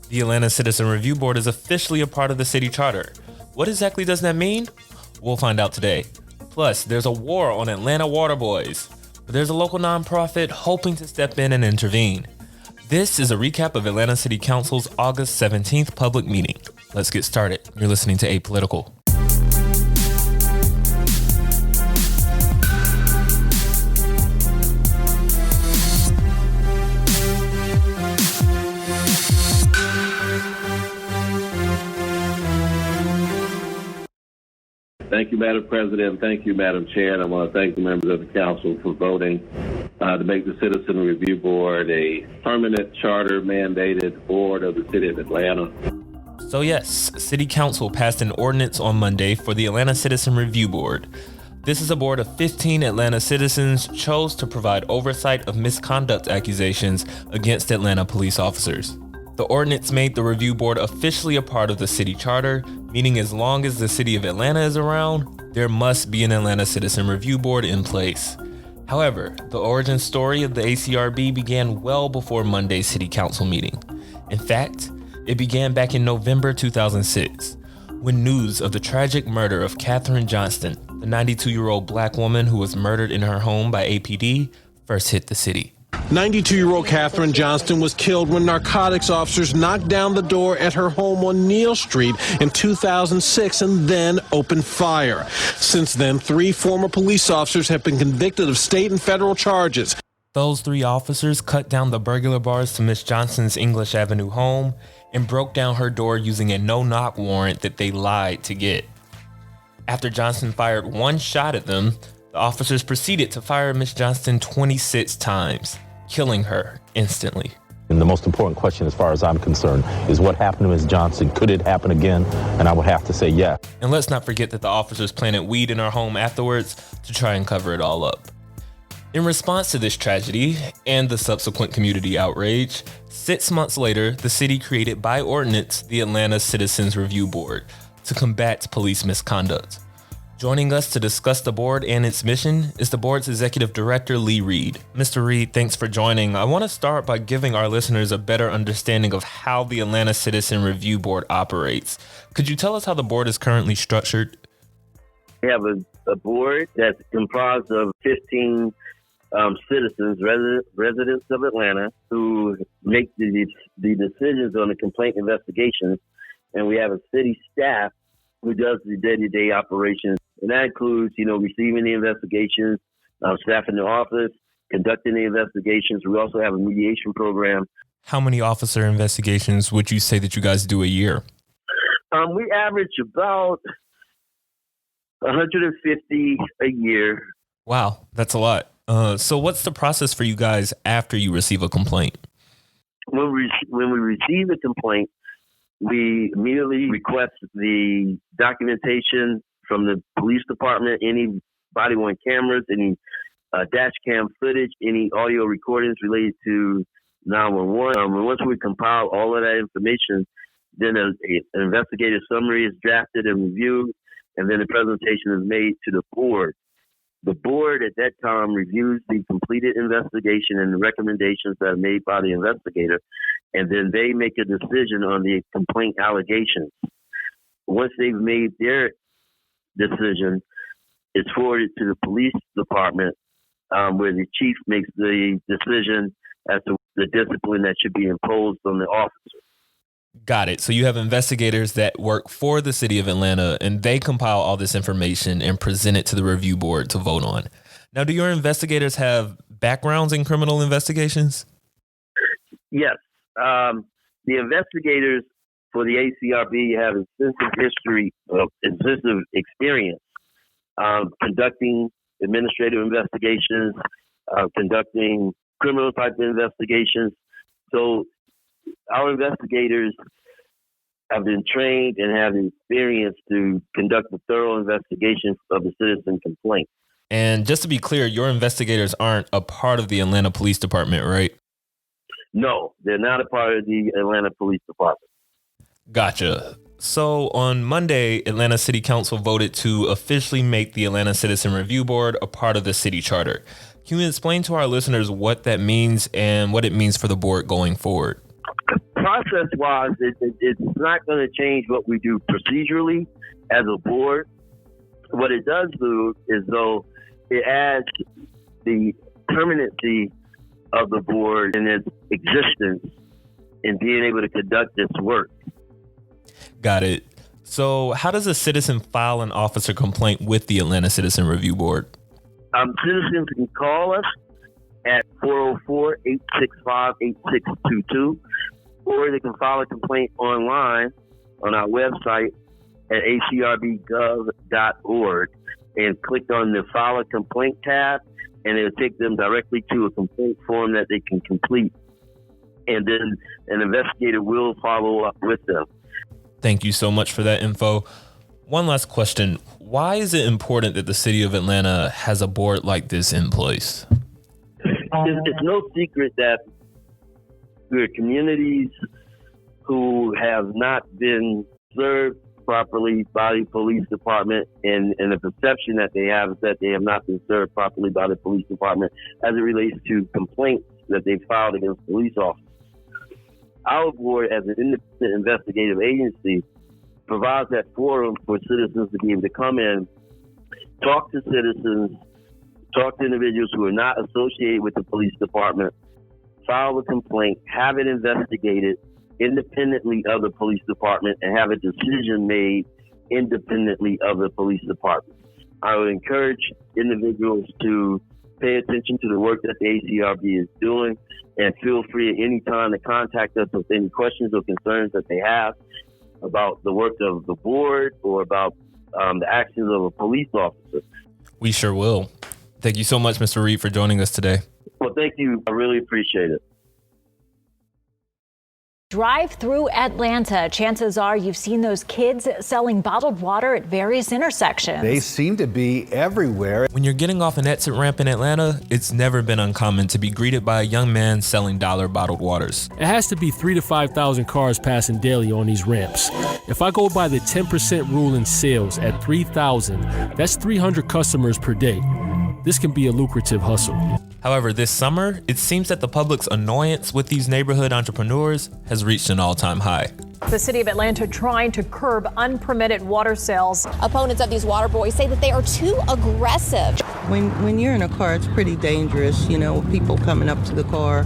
The Atlanta Citizen Review Board is officially a part of the city charter. What exactly does that mean? We'll find out today. Plus, there's a war on Atlanta water boys, but there's a local nonprofit hoping to step in and intervene. This is a recap of Atlanta City Council's August 17th public meeting. Let's get started. You're listening to Apolitical. Thank you, Madam President. Thank you, Madam Chair. And I want to thank the members of the council for voting to make the Citizen Review Board a permanent charter-mandated board of the city of Atlanta. So yes, City Council passed an ordinance on Monday for the Atlanta Citizen Review Board. This is a board of 15 Atlanta citizens chose to provide oversight of misconduct accusations against Atlanta police officers. The ordinance made the review board officially a part of the city charter, meaning as long as the city of Atlanta is around, there must be an Atlanta Citizen Review Board in place. However, the origin story of the ACRB began well before Monday's city council meeting. In fact, it began back in November 2006, when news of the tragic murder of Katherine Johnston, the 92-year-old black woman who was murdered in her home by APD, first hit the city. 92-year-old Katherine Johnston was killed when narcotics officers knocked down the door at her home on Neal Street in 2006 and then opened fire. Since then, 3 former police officers have been convicted of state and federal charges. Those 3 officers cut down the burglar bars to Miss Johnston's English Avenue home and broke down her door using a no-knock warrant that they lied to get. After Johnston fired 1 shot at them, the officers proceeded to fire Miss Johnston 26 times, killing her instantly. And the most important question, as far as I'm concerned, is what happened to Ms. Johnston? Could it happen again? And I would have to say yes. And let's not forget that the officers planted weed in her home afterwards to try and cover it all up. In response to this tragedy and the subsequent community outrage, 6 months later, the city created by ordinance the Atlanta Citizens Review Board to combat police misconduct. Joining us to discuss the board and its mission is the board's executive director, Lee Reid. Mr. Reid, thanks for joining. I want to start by giving our listeners a better understanding of how the Atlanta Citizen Review Board operates. Could you tell us how the board is currently structured? We have a board that's comprised of 15 citizens, residents of Atlanta, who make the decisions on the complaint investigations. And we have a city staff who does the day-to-day operations. And that includes, receiving the investigations, staffing the office, conducting the investigations. We also have a mediation program. How many officer investigations would you say that you guys do a year? We average about 150 a year. Wow, that's a lot. So what's the process for you guys after you receive a complaint? When we receive a complaint, we immediately request the documentation from the police department, any body-worn cameras, any dash cam footage, any audio recordings related to 911. And once we compile all of that information, then an investigative summary is drafted and reviewed, and then the presentation is made to the board. The board at that time reviews the completed investigation and the recommendations that are made by the investigator, and then they make a decision on the complaint allegations. Once they've made their decision, it's forwarded to the police department, where the chief makes the decision as to the discipline that should be imposed on the officer. Got it. So you have investigators that work for the city of Atlanta, and they compile all this information and present it to the review board to vote on. Now, do your investigators have backgrounds in criminal investigations? Yes. The investigators for the ACRB have extensive experience conducting administrative investigations, conducting criminal type investigations. So our investigators have been trained and have the experience to conduct a thorough investigation of a citizen complaint. And just to be clear, your investigators aren't a part of the Atlanta Police Department, right? No, they're not a part of the Atlanta Police Department. Gotcha. So on Monday, Atlanta City Council voted to officially make the Atlanta Citizen Review Board a part of the city charter. Can you explain to our listeners what that means and what it means for the board going forward? Prior process-wise, it's not going to change what we do procedurally as a board. What it does do is, though, it adds the permanency of the board and its existence in being able to conduct this work. Got it. So how does a citizen file an officer complaint with the Atlanta Citizen Review Board? Citizens can call us at 404-865-8622, or they can file a complaint online on our website at ACRB.gov.org and click on the File a Complaint tab, and it'll take them directly to a complaint form that they can complete. And then an investigator will follow up with them. Thank you so much for that info. One last question. Why is it important that the city of Atlanta has a board like this in place? It's no secret that there are communities who have not been served properly by the police department, and the perception that they have is that they have not been served properly by the police department as it relates to complaints that they filed against police officers. Our board, as an independent investigative agency, provides that forum for citizens to be able to come in, talk to citizens, talk to individuals who are not associated with the police department, file a complaint, have it investigated independently of the police department, and have a decision made independently of the police department. I would encourage individuals to pay attention to the work that the ACRB is doing, and feel free at any time to contact us with any questions or concerns that they have about the work of the board or about the actions of a police officer. We sure will. Thank you so much, Mr. Reid, for joining us today. Well, thank you. I really appreciate it. Drive through Atlanta. Chances are you've seen those kids selling bottled water at various intersections. They seem to be everywhere. When you're getting off an exit ramp in Atlanta, it's never been uncommon to be greeted by a young man selling dollar bottled waters. It has to be 3,000 to 5,000 cars passing daily on these ramps. If I go by the 10% rule in sales at 3,000, that's 300 customers per day. This can be a lucrative hustle. However, this summer, it seems that the public's annoyance with these neighborhood entrepreneurs has reached an all-time high. The city of Atlanta trying to curb unpermitted water sales. Opponents of these water boys say that they are too aggressive. When you're in a car, it's pretty dangerous, with people coming up to the car.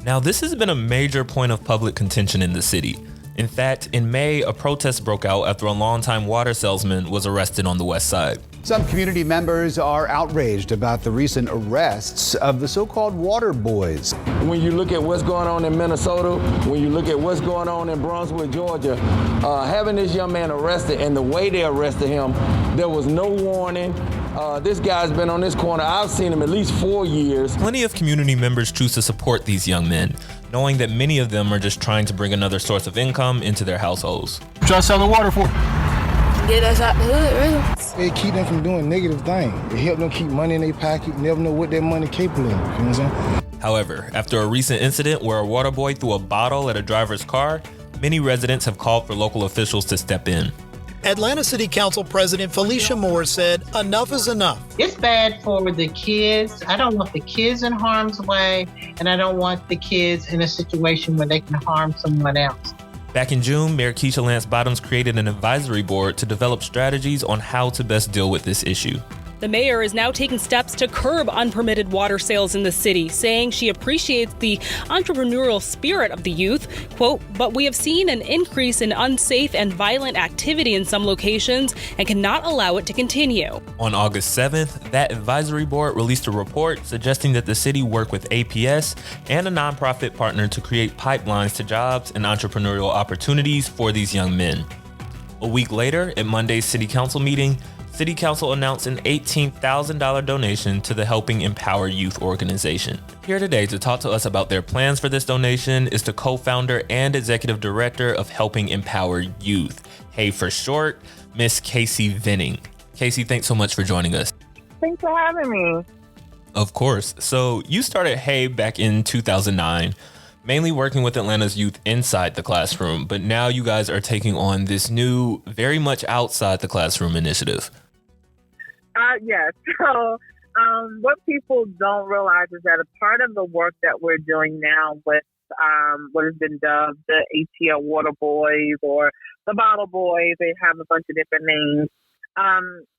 Now, this has been a major point of public contention in the city. In fact, in May, a protest broke out after a longtime water salesman was arrested on the west side. Some community members are outraged about the recent arrests of the so-called water boys. When you look at what's going on in Minnesota, when you look at what's going on in Brunswick, Georgia, having this young man arrested and the way they arrested him, there was no warning. This guy's been on this corner. I've seen him at least 4 years. Plenty of community members choose to support these young men, knowing that many of them are just trying to bring another source of income into their households. Try selling water for? Get us out the hood, really. It keep them from doing negative things. It help them keep money in their pocket, never know what their money capable of. You know what I'm saying? However, after a recent incident where a water boy threw a bottle at a driver's car, many residents have called for local officials to step in. Atlanta City Council President Felicia Moore said enough is enough. It's bad for the kids. I don't want the kids in harm's way, and I don't want the kids in a situation where they can harm someone else. Back in June, Mayor Keisha Lance Bottoms created an advisory board to develop strategies on how to best deal with this issue. The mayor is now taking steps to curb unpermitted water sales in the city, saying she appreciates the entrepreneurial spirit of the youth. Quote, but we have seen an increase in unsafe and violent activity in some locations and cannot allow it to continue. On August 7th, that advisory board released a report suggesting that the city work with APS and a nonprofit partner to create pipelines to jobs and entrepreneurial opportunities for these young men. A week later, at Monday's city council meeting, City Council announced an $18,000 donation to the Helping Empower Youth organization. Here today to talk to us about their plans for this donation is the co-founder and executive director of Helping Empower Youth, HEY for short, Miss KaCey Venning. KaCey, thanks so much for joining us. Thanks for having me. Of course. So you started HEY back in 2009. Mainly working with Atlanta's youth inside the classroom, but now you guys are taking on this new, very much outside the classroom initiative. Yes. So what people don't realize is that a part of the work that we're doing now with what has been dubbed the ATL Water Boys or the Bottle Boys. They have a bunch of different names.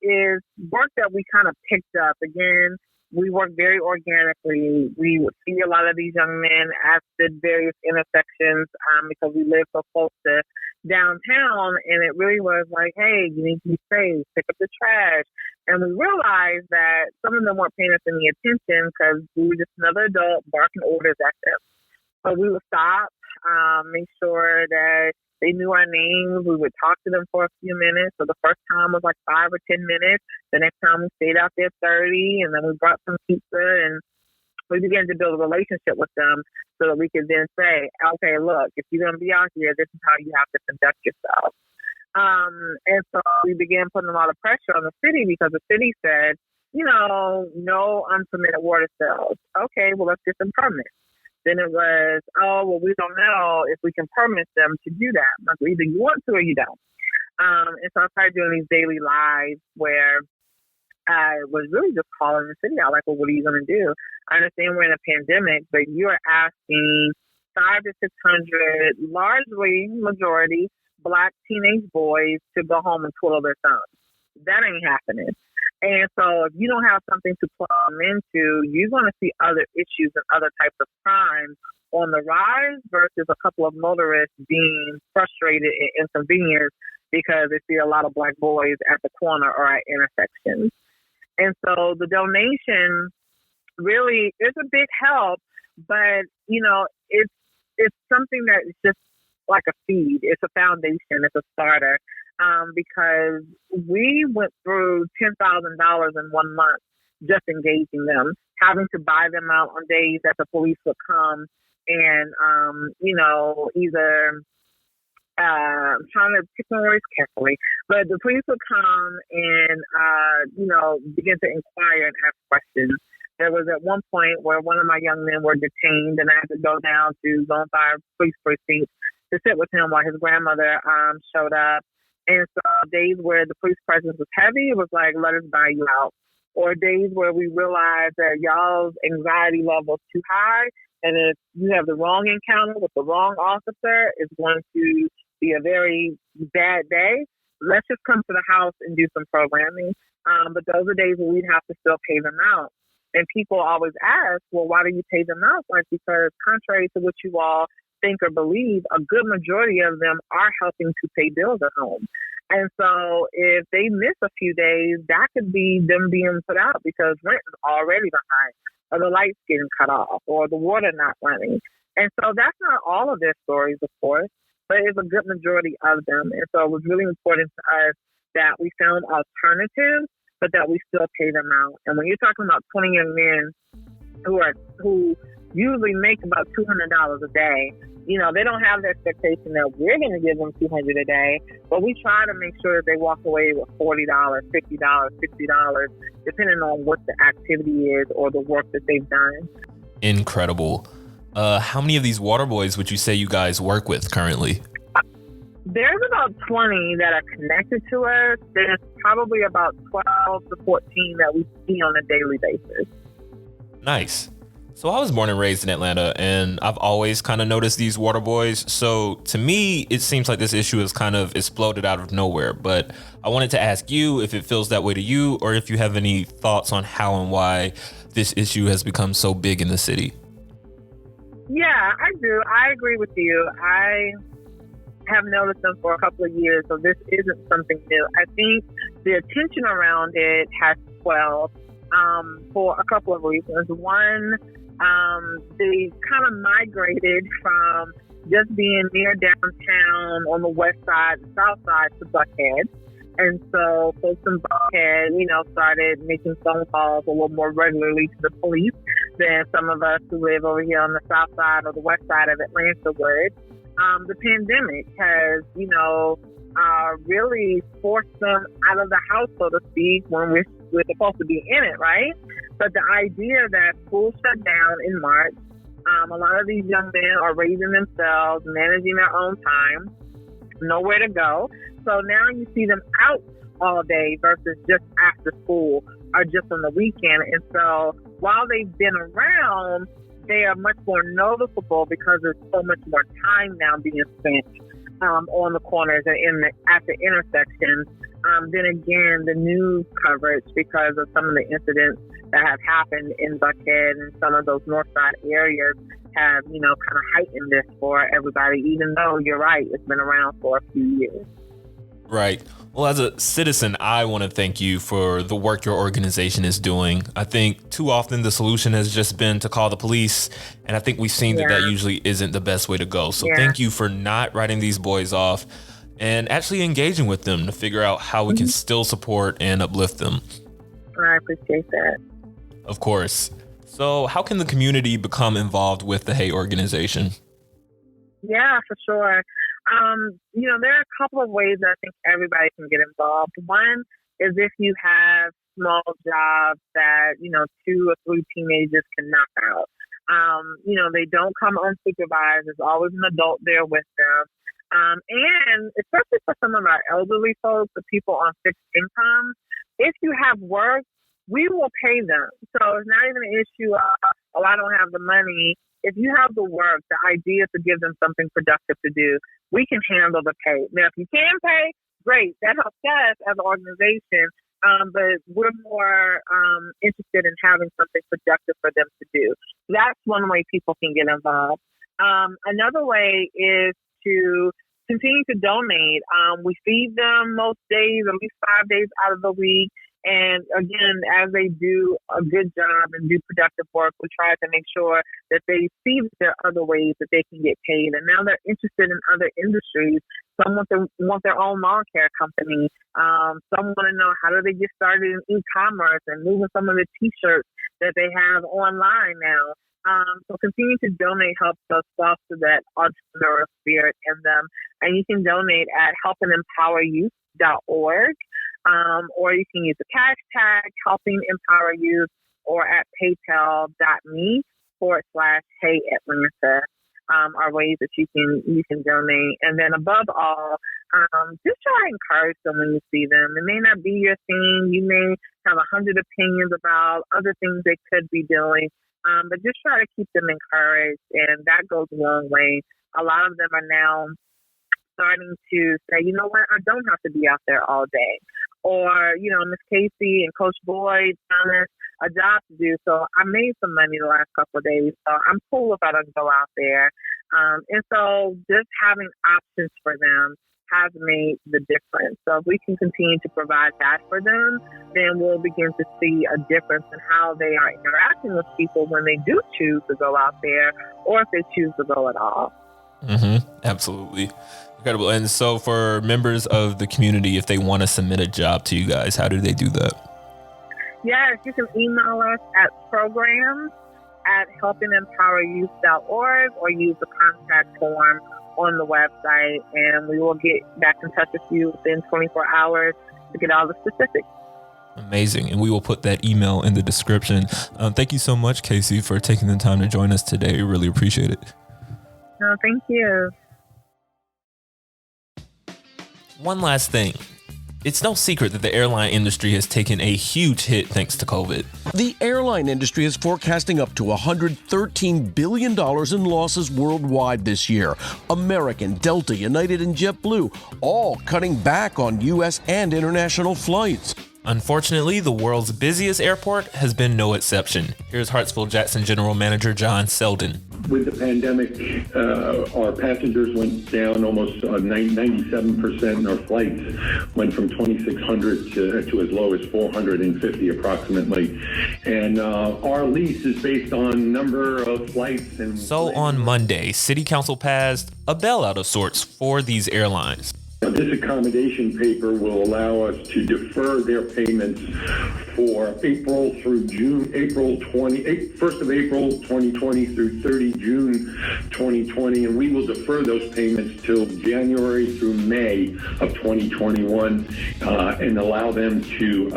Is work that we kind of picked up. Again, we work very organically. We would see a lot of these young men at the various intersections because we live so close to downtown, and it really was like, hey, you need to be safe, pick up the trash. And we realized that some of them weren't paying us any attention because we were just another adult barking orders at them. So we would stop, make sure that they knew our names. We would talk to them for a few minutes. So the first time was like 5 or 10 minutes. The next time we stayed out there 30, and then we brought some pizza, and we began to build a relationship with them so that we could then say, okay, look, if you're going to be out here, this is how you have to conduct yourself. And so we began putting a lot of pressure on the city because the city said, no unpermitted water sales. Okay, well, let's get some permits. Then it was, we don't know if we can permit them to do that. Like, either you want to or you don't. And so I started doing these daily lives where I was really just calling the city out, like, well, what are you going to do? I understand we're in a pandemic, but you are asking 500 to 600, largely majority, Black teenage boys to go home and twiddle their thumbs. That ain't happening. And so if you don't have something to plug them into, you're going to see other issues and other types of crimes on the rise versus a couple of motorists being frustrated and inconvenienced because they see a lot of Black boys at the corner or at intersections. And so the donation really is a big help, but, it's something that is just like a seed. It's a foundation. It's a starter. Because we went through $10,000 in 1 month just engaging them, having to buy them out on days that the police would come and, either I'm trying to pick my words carefully, but the police would come and, begin to inquire and ask questions. There was at one point where one of my young men were detained, and I had to go down to Zone 5 Police Precinct to sit with him while his grandmother showed up. And so days where the police presence was heavy, it was like, let us buy you out. Or days where we realized that y'all's anxiety level is too high, and if you have the wrong encounter with the wrong officer, it's going to be a very bad day. Let's just come to the house and do some programming. But those are days where we'd have to still pay them out. And people always ask, well, why do you pay them out? Like, because contrary to what you all think or believe, a good majority of them are helping to pay bills at home. And so if they miss a few days, that could be them being put out because rent is already behind, or the lights getting cut off, or the water not running. And so that's not all of their stories, of course, but it's a good majority of them. And so it was really important to us that we found alternatives, but that we still pay them out. And when you're talking about 20 young men who usually make about $200 a day, they don't have the expectation that we're going to give them $200 a day, but we try to make sure that they walk away with $40, $50, $60, depending on what the activity is or the work that they've done. Incredible. How many of these water boys would you say you guys work with currently? There's about 20 that are connected to us. There's probably about 12 to 14 that we see on a daily basis. Nice. So I was born and raised in Atlanta, and I've always kind of noticed these water boys. So to me, it seems like this issue has kind of exploded out of nowhere. But I wanted to ask you if it feels that way to you, or if you have any thoughts on how and why this issue has become so big in the city. Yeah, I do. I agree with you. I have noticed them for a couple of years, so this isn't something new. I think the attention around it has swelled for a couple of reasons. One, they kind of migrated from just being near downtown on the west side and south side to Buckhead. And so folks in Buckhead, started making phone calls a little more regularly to the police than some of us who live over here on the south side or the west side of Atlanta would. The pandemic has, really forced them out of the house, so to speak, when we're supposed to be in it, right? But the idea that school shut down in March, a lot of these young men are raising themselves, managing their own time, nowhere to go. So now you see them out all day versus just after school or just on the weekend. And so while they've been around, they are much more noticeable because there's so much more time now being spent on the corners and at the intersections. Then again, the news coverage, because of some of the incidents that have happened in Buckhead and some of those north side areas, have, kind of heightened this for everybody, even though you're right, it's been around for a few years. Right. Well, as a citizen, I want to thank you for the work your organization is doing. I think too often the solution has just been to call the police, and I think we've seen that usually isn't the best way to go. So thank you for not writing these boys off and actually engaging with them to figure out how we can still support and uplift them. I appreciate that. Of course. So how can the community become involved with the Hey organization? Yeah, for sure. There are a couple of ways that I think everybody can get involved. One is if you have small jobs that, 2 or 3 teenagers can knock out. They don't come unsupervised. There's always an adult there with them. And especially for some of our elderly folks, the people on fixed income, if you have work, we will pay them. So it's not even an issue of, I don't have the money. If you have the work, the idea is to give them something productive to do. We can handle the pay. Now, if you can pay, great. That helps us as an organization. But we're more interested in having something productive for them to do. That's one way people can get involved. Another way is to continue to donate. We feed them most days, at least 5 days out of the week. And again, as they do a good job and do productive work, we try to make sure that they see that there are other ways that they can get paid. And now they're interested in other industries. Some want their own lawn care company. Some want to know how do they get started in e-commerce and moving some of the T-shirts that they have online now. So continue to donate helps us foster that entrepreneurial spirit in them. And you can donate at helpingempoweryouth.org. Or you can use the hashtag Helping Empower Youth, or at paypal.me/HEYAtlanta are ways that you can donate. And then above all, just try to encourage them when you see them. It may not be your thing. You may have 100 opinions about other things they could be doing, but just try to keep them encouraged, and that goes a long way. A lot of them are now starting to say, you know what, I don't have to be out there all day. Or, Miss KaCey and Coach Boyd found us a job to do, so I made some money the last couple of days, so I'm cool if I don't go out there. And so just having options for them has made the difference. So if we can continue to provide that for them, then we'll begin to see a difference in how they are interacting with people when they do choose to go out there, or if they choose to go at all. Absolutely. Incredible. And so for members of the community, if they want to submit a job to you guys, how do they do that? Yes, you can email us at programs@helpingempoweryouth.org, or use the contact form on the website, and we will get back in touch with you within 24 hours to get all the specifics. Amazing. And we will put that email in the description. Thank you so much, KaCey, for taking the time to join us today. We really appreciate it. No, thank you. One last thing. It's no secret that the airline industry has taken a huge hit thanks to COVID. The airline industry is forecasting up to $113 billion in losses worldwide this year. American, Delta, United, and JetBlue all cutting back on U.S. and international flights. Unfortunately, the world's busiest airport has been no exception. Here's Hartsfield-Jackson General Manager John Selden. With the pandemic, our passengers went down almost 97%, and our flights went from 2,600 to as low as 450 approximately. And our lease is based on number of flights. And so on Monday, City Council passed a bailout of sorts for these airlines. This accommodation paper will allow us to defer their payments for April through June, 1st of April 2020 through 30 June 2020, and we will defer those payments till January through May of 2021 and allow them to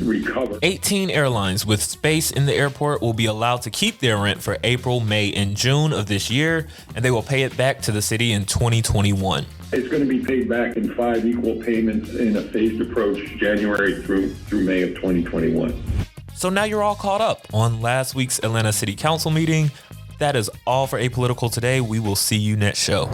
recover. 18 airlines with space in the airport will be allowed to keep their rent for April, May, and June of this year, and they will pay it back to the city in 2021. It's going to be paid back in 5 equal payments in a phased approach, January through May of 2021. So now you're all caught up on last week's Atlanta City Council meeting. That is all for Apolitical today. We will see you next show.